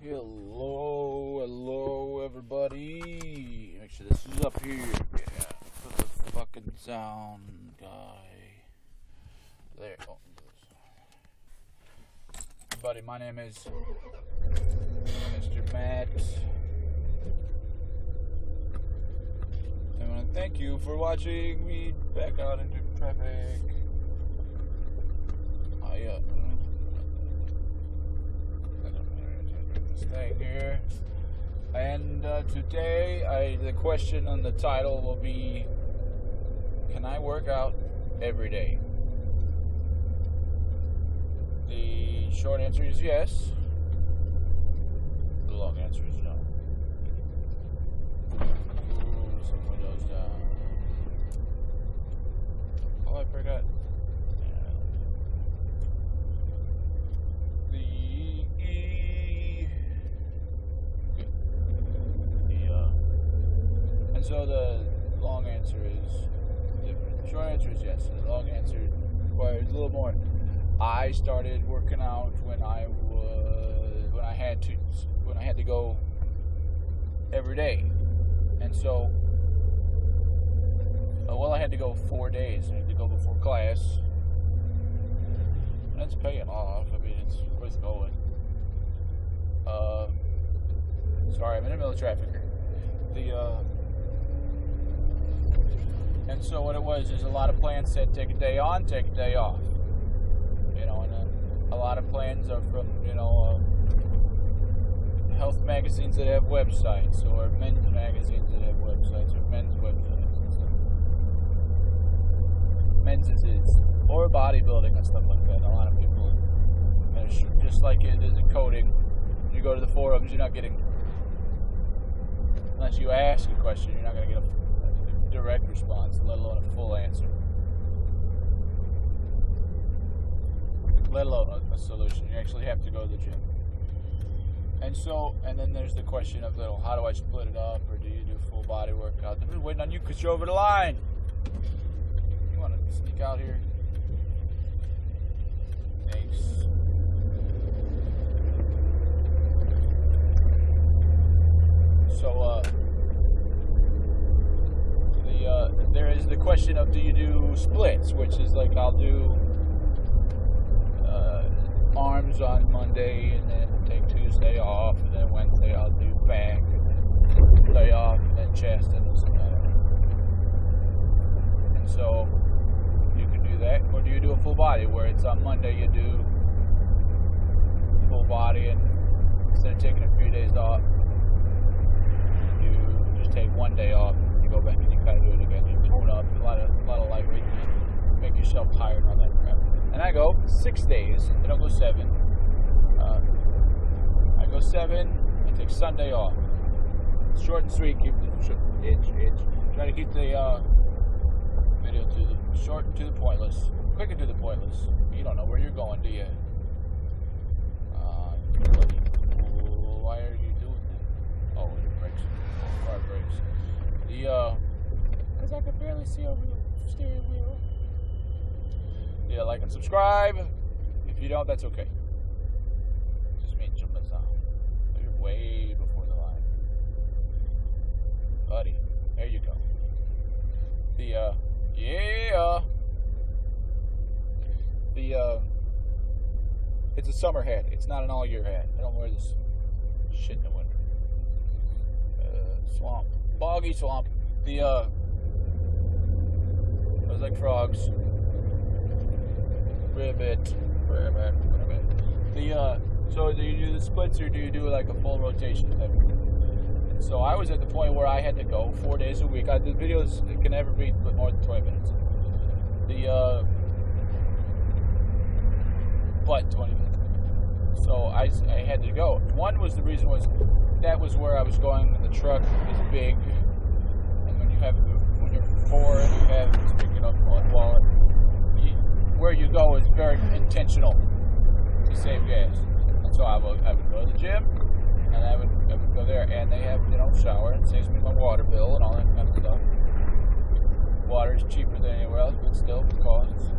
Hello, everybody. Make sure this is up here. Yeah, put the fucking sound guy there. Oh, everybody, my name is Mr. Matt. I want to thank you for watching me back out into traffic. Thing here, and today the question on the title will be, can I work out every day? The short answer is yes. The long answer is no. Ooh, some windows down. Oh, I forgot. So the long answer is different. The short answer is yes. The long answer requires a little more. I started working out when I had to go every day, and so I had to go 4 days. I had to go before class, and it's paying off. I mean, it's worth going. Sorry, I'm in the middle of traffic here. And so what it was is a lot of plans said take a day on, take a day off. And a lot of plans are from, health magazines that have websites, or men's magazines that have websites, or men's websites and stuff. Men's is, or bodybuilding and stuff like that. A lot of people, just like it is in coding, you go to the forums, you're not getting, unless you ask a question, you're not going to get a direct response, let alone a full answer, let alone a solution. You actually have to go to the gym. And then there's the question of, how do I split it up, or do you do full body workout? I've been waiting on you because you're over the line. You want to sneak out here? Thanks. So, there is the question of, do you do splits, which is like I'll do arms on Monday and then take Tuesday off, and then Wednesday I'll do back, and then day off, and then chest, and this and that. And so you can do that, or do you do a full body where it's on Monday you do full body, and instead of taking a few days off, you just take 1 day off. You go back and you kind of do it again. You tone up, a lot of light weight, make yourself tired and all that crap. And I go 6 days. I don't go 7. I go 7. I take Sunday off. Short and sweet. Keep the Try to keep the video to the short and to the pointless. Quick and to the pointless. You don't know where you're going, do you? Why are you doing that? Oh, your brakes. Car brakes. Because I could barely see over the steering wheel. Yeah, like and subscribe. If you don't, that's okay. Just means jump us out. You're way before the line. Buddy, there you go. It's a summer hat. It's not an all-year hat. I don't wear this shit in the winter. Swamp. Boggy swamp. It was like frogs. Ribbit. So do you do the splits, or do you do like a full rotation type of thing? And so I was at the point where I had to go 4 days a week. The videos can never be more than 20 minutes. 20 minutes. So I had to go. One was the reason was that was where I was going, and the truck is big, and when you're 4 and you have, speaking of on wallet, where you go is very intentional to save gas. And so I would go to the gym, and I would go there, and they have shower, and it saves me my water bill and all that kind of stuff. Water is cheaper than anywhere else, but still it costs.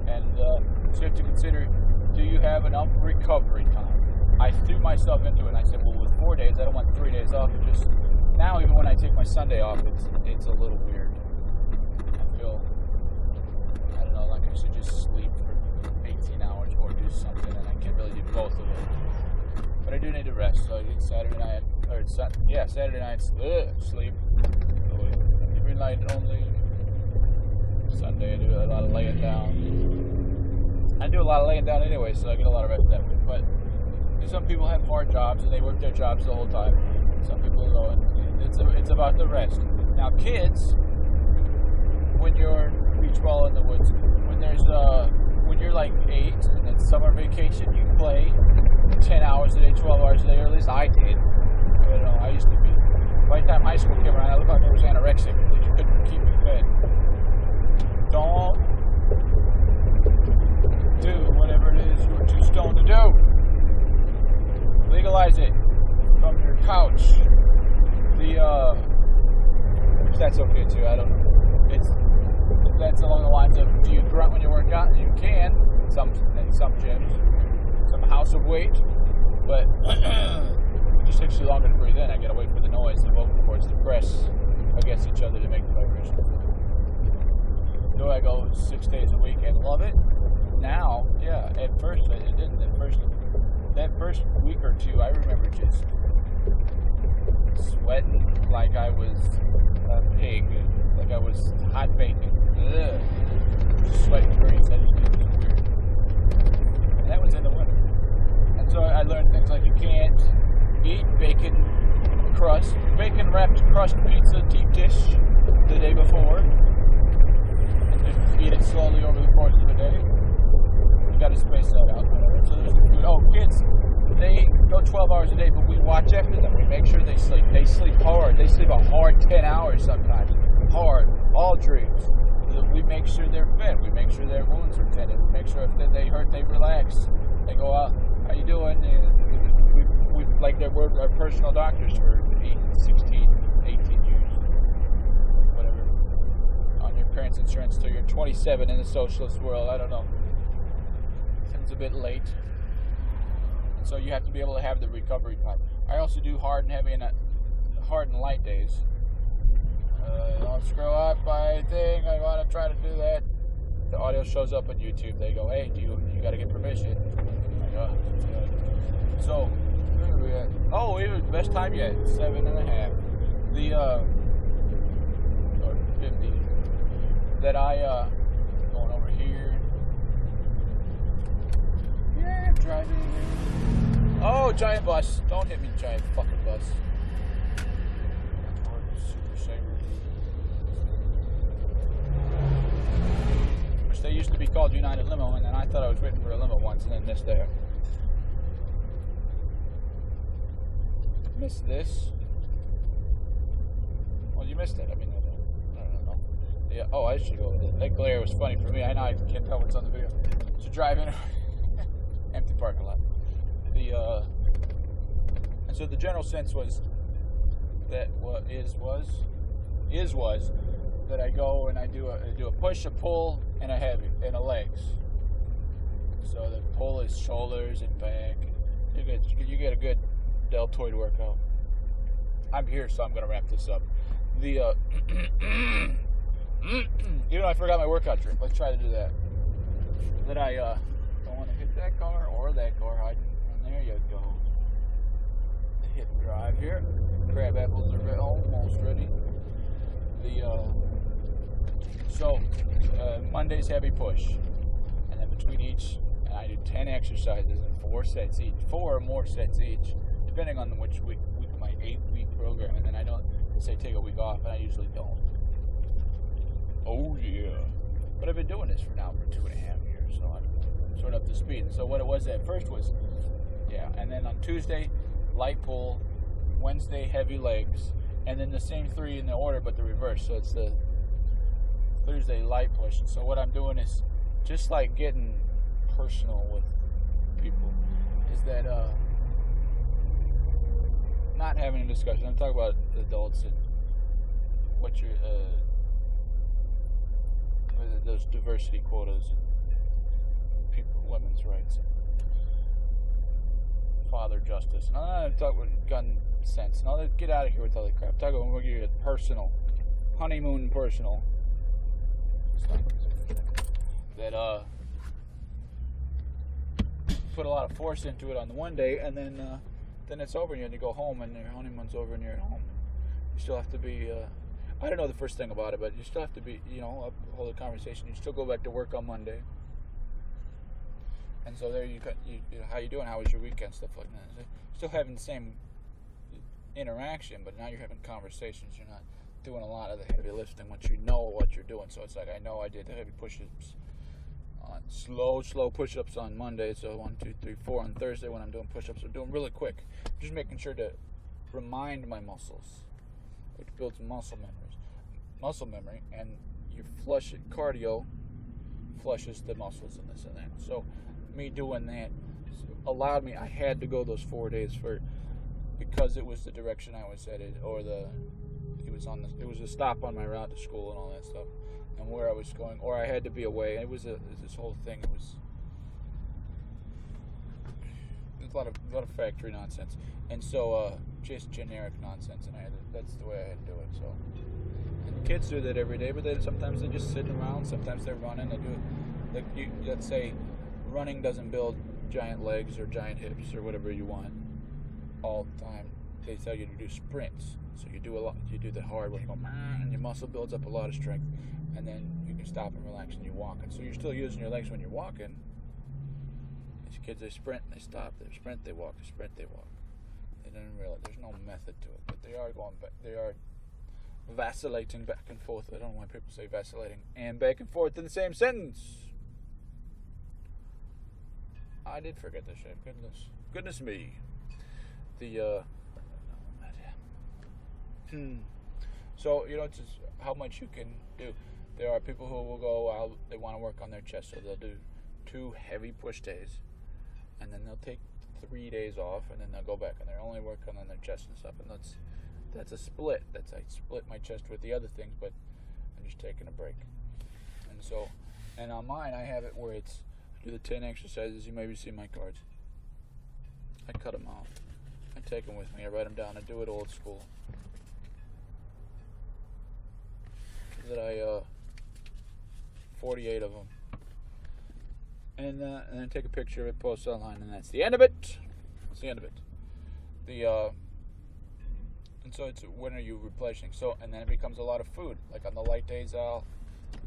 And so you have to consider, do you have enough enough recovery time. I threw myself into it and I said, well, with 4 days, I don't want 3 days off. It just, now even when I take my Sunday off, it's a little weird. I feel, I don't know, like I should just sleep for 18 hours or do something, and I can't really do both of it. But I do need to rest, so I did Saturday night, Saturday night, sleep. Every night only. Sunday I do a lot of laying down. I do a lot of laying down anyway, so I get a lot of rest that way. But some people have hard jobs and they work their jobs the whole time. Some people don't. It's about the rest. Now, kids, when you're beach ball in the woods, when you're like 8 and it's summer vacation, you play 10 hours a day, 12 hours a day, or at least I did. You know, I used to be. By the time high school came around, I looked like I was anorexic because you couldn't keep me fed. Don't do whatever it is you're too stoned to do. Legalize it from your couch. If that's okay too, I don't know. That's along the lines of, do you grunt when you work out? You can, in some gyms, some house of weight, but it just takes you longer to breathe in. I gotta wait for the noise, the vocal cords to press against each other to make the vibration. Do I go 6 days a week and love it? Now, yeah, at first I didn't. That first week or two, I remember just sweating like I was a pig, like I was hot bacon. Just sweating grease. It was weird. And that was in the winter. And so I learned things like you can't eat bacon wrapped crust pizza deep dish the day before, and then eat it slowly over the course of the day. You got to space that out. Whatever. So there's the food. Oh, kids, they go 12 hours a day, but we watch after them. We make sure they sleep. They sleep hard. They sleep a hard 10 hours sometimes. Hard. All dreams. We make sure they're fed. We make sure their wounds are tended. We make sure if they hurt, they relax. They go out. How you doing? We like we're our personal doctors for 16, 18 years, whatever. On your parents' insurance till you're 27 in the socialist world. I don't know. Seems a bit late. So you have to be able to have the recovery time. I also do hard and heavy and hard and light days. Don't screw up my thing. I want to try to do that. The audio shows up on YouTube. They go, hey, you got to get permission. I go, so, where are we at? Oh, it was best time yet. 7.5. Or 50. That going over here. Yeah, driving. Oh, giant bus. Don't hit me, giant fucking bus. Super Saver. Which they used to be called United Limo, and then I thought I was waiting for a limo once and then missed that. Missed this. Well, you missed it. I mean, I don't know. Yeah. Oh, I should go with it. That glare was funny for me. I know I can't tell what's on the video. So driving, empty parking lot. And so the general sense was that was that I go and I do a push, a pull, and a heavy, and a legs. So the pull is shoulders and back. You get a good deltoid workout. I'm here, so I'm going to wrap this up. Even though I forgot my workout drink, let's try to do that. That I don't want to hit that car or that car. And there you go. Hit and drive here. Crab apples are almost ready. Monday's heavy push, and then between each, I do 10 exercises and 4 sets each, 4 or more sets each, depending on which week of my 8-week program. And then I don't say take a week off, and I usually don't. Oh yeah, but I've been doing this for 2.5 years, so I'm sort of up to speed. So what it was at first was, and then on Tuesday, light pull, Wednesday, heavy legs, and then the same 3 in the order, but the reverse. So it's the Thursday light push. And so what I'm doing is just like getting personal with people. Is that not having a discussion. I'm talking about adults and what your those diversity quotas and people, women's rights. father justice. And I'm not talking about gun sense. No, get out of here with all that crap. Talk about what you personal, honeymoon personal. That put a lot of force into it on the one day, and then it's over, and you go home, and your honeymoon's over, and you're at home. You still have to be. I don't know the first thing about it, but you still have to be. Hold a conversation. You still go back to work on Monday. And so there you got, how you doing? How was your weekend? Stuff like that. Still having the same interaction, but now you're having conversations. You're not doing a lot of the heavy lifting once you know what you're doing. So it's like, I know I did the heavy push-ups, slow push-ups on Monday. So 1, 2, 3, 4 on Thursday when I'm doing push-ups. I'm doing really quick. Just making sure to remind my muscles, which builds muscle memory, and you flush it. Cardio flushes the muscles and this and that. So me doing that allowed me. I had to go those 4 days because it was the direction I was headed, or it was a stop on my route to school and all that stuff, and where I was going, or I had to be away. It was this whole thing. It was a lot of factory nonsense, and so just generic nonsense, and that's the way I had to do it. So, and kids do that every day, but sometimes they're just sitting around. Sometimes they're running. They do it. Like let's say, running doesn't build giant legs or giant hips or whatever you want all the time. They tell you to do sprints, so you do a lot. You do the hard one, you go, and your muscle builds up a lot of strength, and then you can stop and relax, and you're walking. So you're still using your legs when you're walking. These kids, they sprint, they stop, they sprint, they walk, they sprint, they walk. They don't realize there's no method to it, but they are going back. They are vacillating back and forth. I don't know why people say vacillating and back and forth in the same sentence. I did forget this shit. Goodness me. So, it's just how much you can do. There are people who will go out, they want to work on their chest, so they'll do 2 heavy push days, and then they'll take 3 days off, and then they'll go back, and they're only working on their chest and stuff, and that's a split. I split my chest with the other things, but I'm just taking a break. And so, and on mine, I have it where it's, do the 10 exercises. You maybe see my cards. I cut them out. I take them with me. I write them down. I do it old school. That I 48 of them, and then take a picture of it, post it online, and that's the end of it. That's the end of it. And so it's, when are you replenishing? So, and then it becomes a lot of food. Like on the light days, I'll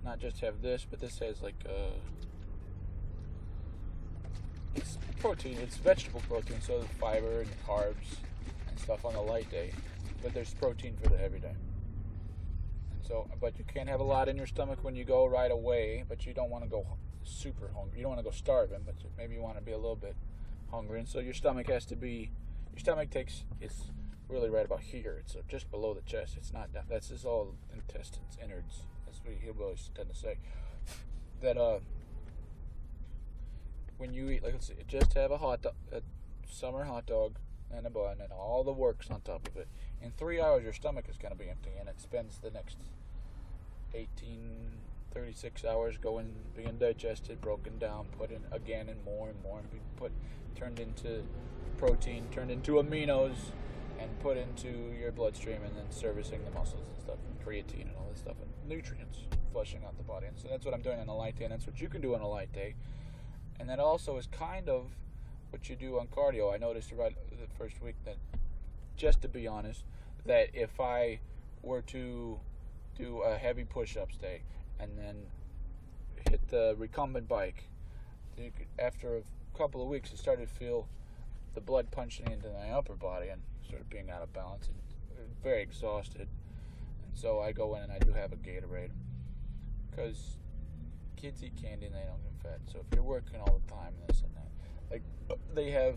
not just have this, but this has like it's protein. It's vegetable protein, so there's fiber and carbs and stuff on the light day, but there's protein for the heavy day. So, but you can't have a lot in your stomach when you go right away, but you don't want to go super hungry. You don't want to go starving, but maybe you want to be a little bit hungry. And so your stomach it's really right about here. It's just below the chest. It's not down. That's just all intestines, innards. That's what hillbillies tend to say. That when you eat, like let's see, just have a summer hot dog and a bun and all the works on top of it. In 3 hours, your stomach is going to be empty, and it spends the next 36 hours being digested, broken down, put in again and more, and being turned into protein, turned into aminos, and put into your bloodstream, and then servicing the muscles and stuff, and creatine and all this stuff, and nutrients flushing out the body. And so that's what I'm doing on a light day, and that's what you can do on a light day. And that also is kind of what you do on cardio. I noticed right the first week that, just to be honest, that if I were to do a heavy push-ups day and then hit the recumbent bike, after a couple of weeks, it started to feel the blood punching into my upper body and started being out of balance and very exhausted. And so I go in and I do have a Gatorade, because kids eat candy and they don't get fat. So if you're working all the time, this and that, like they have.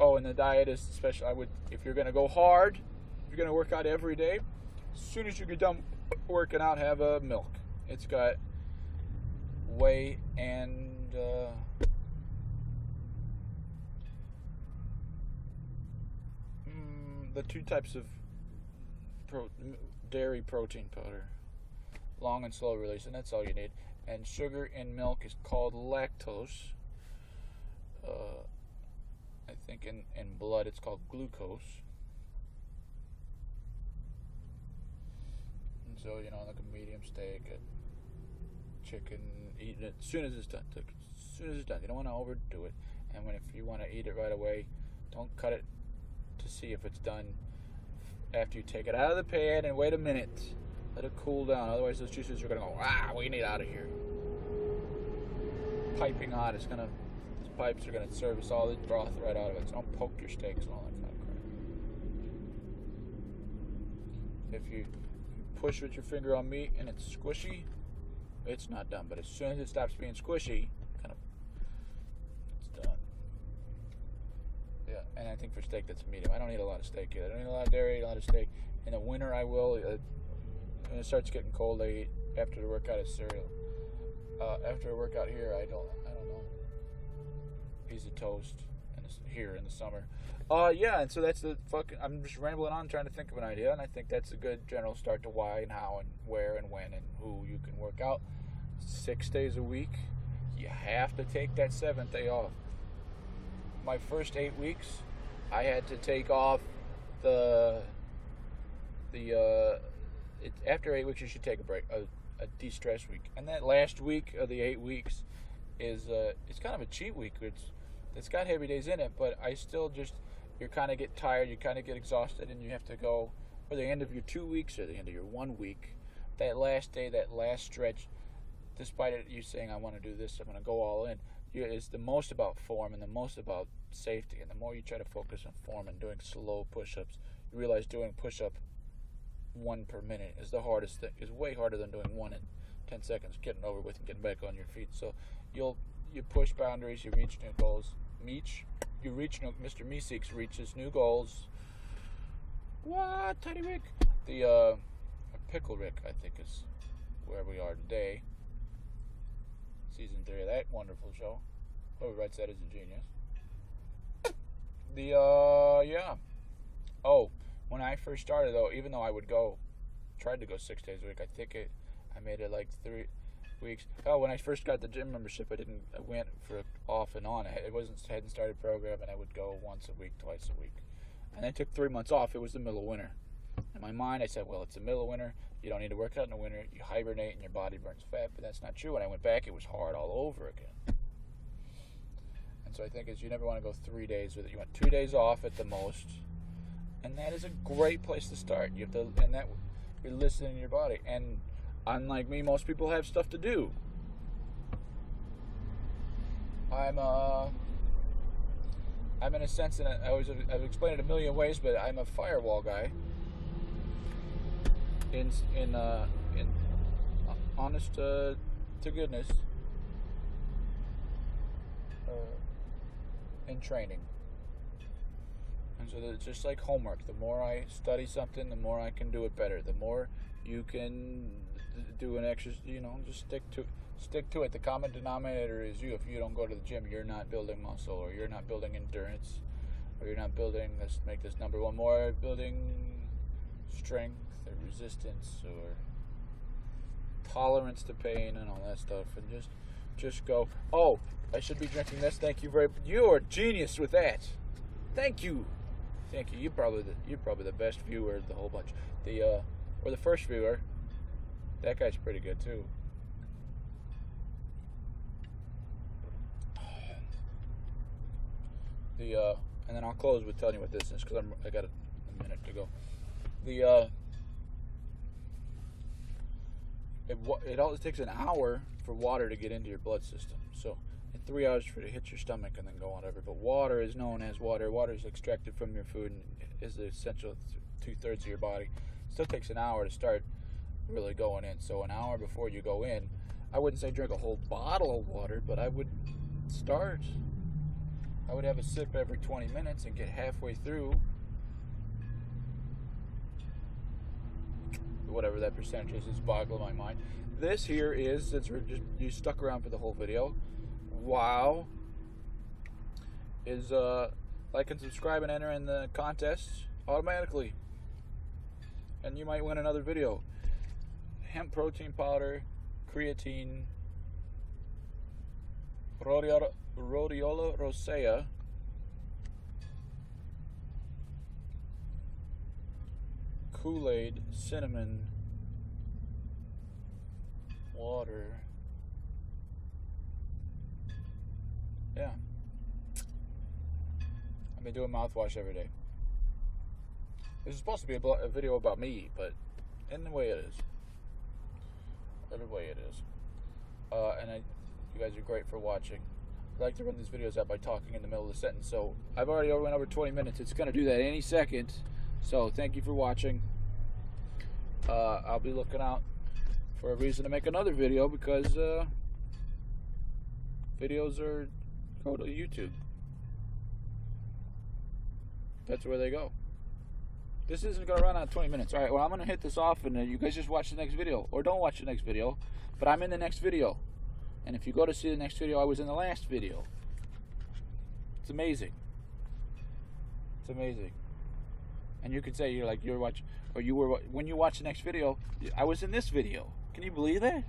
Oh, and the diet is special. If you're going to go hard, if you're going to work out every day, as soon as you get done working out, have a milk. It's got whey and the 2 types of dairy protein powder, long and slow release, and that's all you need. And sugar in milk is called lactose. I think steak in blood. It's called glucose. And so, like a medium steak, a chicken, eat it as soon as it's done. As soon as it's done. You don't want to overdo it. And if you want to eat it right away, don't cut it to see if it's done after you take it out of the pan and wait a minute. Let it cool down. Otherwise, those juices are going to go, we need out of here. Piping hot. These pipes are going to service all the broth right out of it. So don't poke your steaks and all that kind of crap. If you push with your finger on meat and it's squishy, it's not done. But as soon as it stops being squishy, it's done. Yeah, and I think for steak, that's medium. I don't eat a lot of steak either. I don't eat a lot of dairy, a lot of steak. In the winter, I will. When it starts getting cold, I eat after the workout is cereal. After a workout here, I don't know. Piece of toast here in the summer. And so that's I'm just rambling on trying to think of an idea, and I think that's a good general start to why and how and where and when and who you can work out. 6 days a week. You have to take that 7th day off. My first 8 weeks, I had to take off after 8 weeks, you should take a break, a de-stress week. And that last week of the 8 weeks is it's kind of a cheat week. It's got heavy days in it, but I still you kind of get tired, you kind of get exhausted, and you have to go for the end of your 2 weeks or the end of your 1 week. That last day, that last stretch, despite you saying, I want to do this, I'm going to go all in, it's the most about form and the most about safety. And the more you try to focus on form and doing slow push-ups, you realize doing push-up 1 per minute is the hardest thing. It's way harder than doing 1 in 10 seconds, getting over with and getting back on your feet. So you push boundaries, you reach new goals. Mr. Meeseeks reaches new goals. What, Tiny Rick? The Pickle Rick, I think, is where we are today. Season 3 of that wonderful show. Whoever writes that is a genius. When I first started, though, even though I tried to go 6 days a week, I made it like 3 weeks. When I first got the gym membership, I went for off and on. Hadn't started program, and I would go once a week, twice a week. And I took 3 months off. It was the middle of winter. In my mind, I said, well, it's the middle of winter. You don't need to work out in the winter. You hibernate and your body burns fat. But that's not true. When I went back, it was hard all over again. And so I think you never want to go 3 days with it. You want 2 days off at the most. And that is a great place to start. You're listening to your body. And unlike me, most people have stuff to do. I'm in a sense, and I've explained it a million ways, but I'm a firewall guy. In honest to goodness, in training. And so it's just like homework. The more I study something, the more I can do it better. The more you can do an exercise, just stick to it. The common denominator is you. If you don't go to the gym, you're not building muscle, or you're not building endurance, or you're not building, let's make this number one more, building strength or resistance or tolerance to pain and all that stuff. And just go, I should be drinking this. Thank you very much. You are a genius with that. Thank you. You're probably the best viewer of the whole bunch. Or the first viewer. That guy's pretty good too. And then I'll close with telling you what this is, because I got a minute to go. It always takes an hour for water to get into your blood system. So, in 3 hours for it to hit your stomach and then go on over. But water is known as water. Water is extracted from your food and is the essential 2/3 of your body. It still takes an hour to start really going in. So an hour before you go in, I wouldn't say drink a whole bottle of water, but I would start. I would have a sip every 20 minutes and get halfway through. Whatever that percentage is boggling my mind. This here is, since you stuck around for the whole video, wow, is like and subscribe and enter in the contest automatically. And you might win another video. Hemp protein powder, creatine, rhodiola rosea, Kool-Aid, cinnamon, water. Yeah. I've been doing mouthwash every day. This is supposed to be a video about me, but in the way it is. Every way it is. You guys are great for watching. I like to run these videos out by talking in the middle of the sentence. So I've already went over 20 minutes. It's going to do that any second. So thank you for watching. I'll be looking out for a reason to make another video because videos go to YouTube. That's where they go. This isn't going to run out 20 minutes. All right, well, I'm going to hit this off, and you guys just watch the next video. Or don't watch the next video, but I'm in the next video. And if you go to see the next video, I was in the last video. It's amazing. It's amazing. And you could say when you watch the next video, I was in this video. Can you believe that?